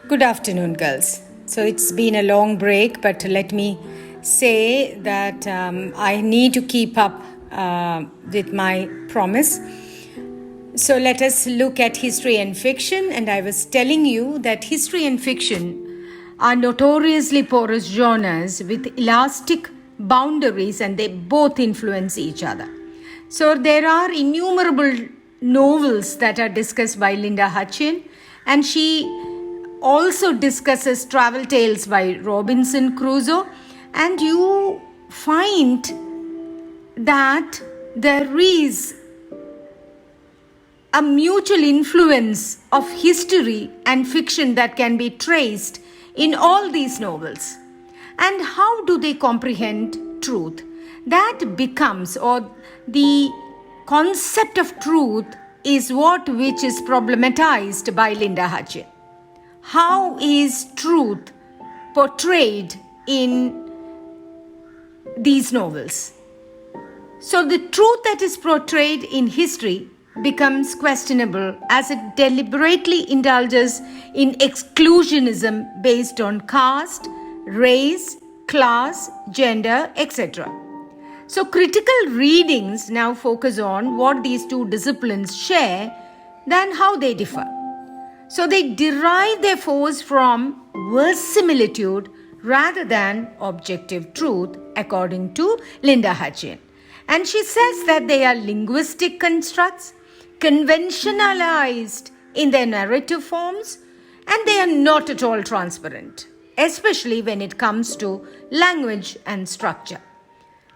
Good afternoon, girls. So it's been a long break, but let me say that I need to keep up with my promise. So let us look at history and fiction. And I was telling you that history and fiction are notoriously porous genres with elastic boundaries, and they both influence each other. So there are innumerable novels that are discussed by Linda Hutcheon, and she also discusses travel tales by Robinson Crusoe, and you find that there is a mutual influence of history and fiction that can be traced in all these novels. And how do they comprehend truth? That becomes, or the concept of truth is which is problematized by Linda Hutcheon. How is truth portrayed in these novels? So the truth that is portrayed in history becomes questionable as it deliberately indulges in exclusionism based on caste, race, class, gender, etc. So critical readings now focus on what these two disciplines share than how they differ. So they derive their force from verisimilitude rather than objective truth, according to Linda Hutcheon. And she says that they are linguistic constructs, conventionalized in their narrative forms, and they are not at all transparent, especially when it comes to language and structure.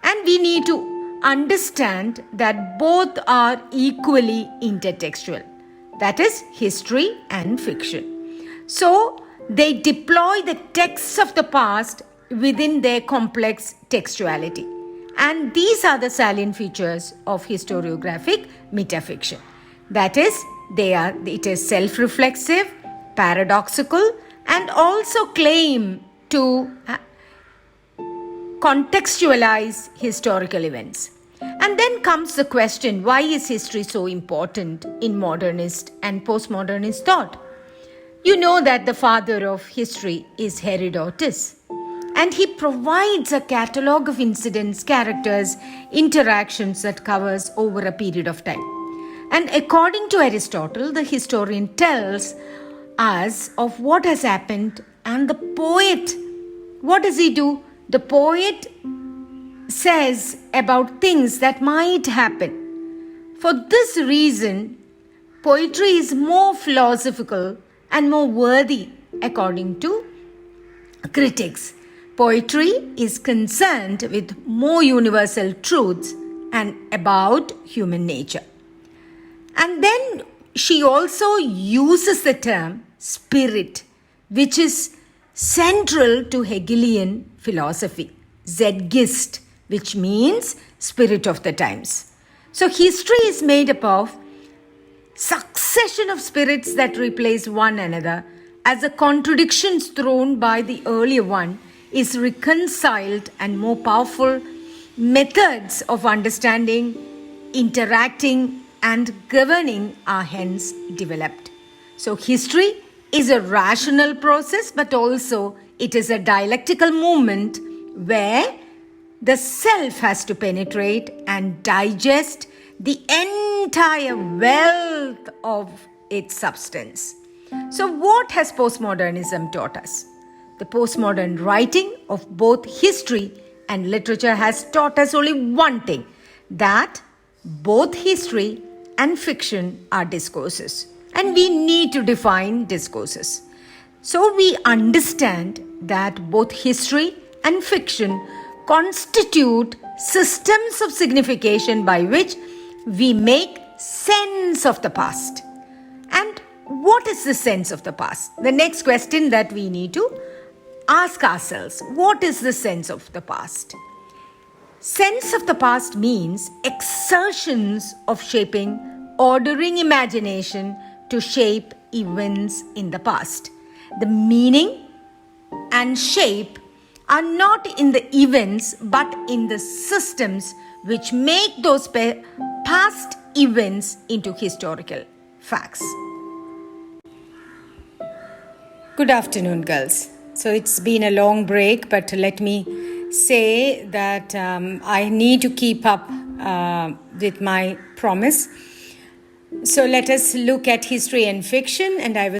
And we need to understand that both are equally intertextual. That is history and fiction. So they deploy the texts of the past within their complex textuality. And these are the salient features of historiographic metafiction. That is, it is self-reflexive, paradoxical, and also claim to contextualize historical events. And then comes the question, why is history so important in modernist and postmodernist thought? You know that the father of history is Herodotus, and he provides a catalogue of incidents, characters, interactions that covers over a period of time. And according to Aristotle, the historian tells us of what has happened, and the poet, what does he do? The poet says about things that might happen. For this reason, poetry is more philosophical and more worthy, according to critics. Poetry is concerned with more universal truths and about human nature. And then she also uses the term spirit, which is central to Hegelian philosophy, Zeitgeist, which means spirit of the times. So history is made up of succession of spirits that replace one another as the contradictions thrown by the earlier one is reconciled and more powerful methods of understanding, interacting, and governing are hence developed. So history is a rational process, but also it is a dialectical movement where the self has to penetrate and digest the entire wealth of its substance. So what has postmodernism taught us? The postmodern writing of both history and literature has taught us only one thing, that both history and fiction are discourses. And we need to define discourses. So we understand that both history and fiction constitute systems of signification by which we make sense of the past. And what is the sense of the past? The next question that we need to ask ourselves, what is the sense of the past? Sense of the past means exertions of shaping, ordering imagination to shape events in the past. The meaning and shape are not in the events but in the systems which make those past events into historical facts. Good afternoon, girls. So it's been a long break, but let me say that I need to keep up with my promise. So let us look at history and fiction, and I will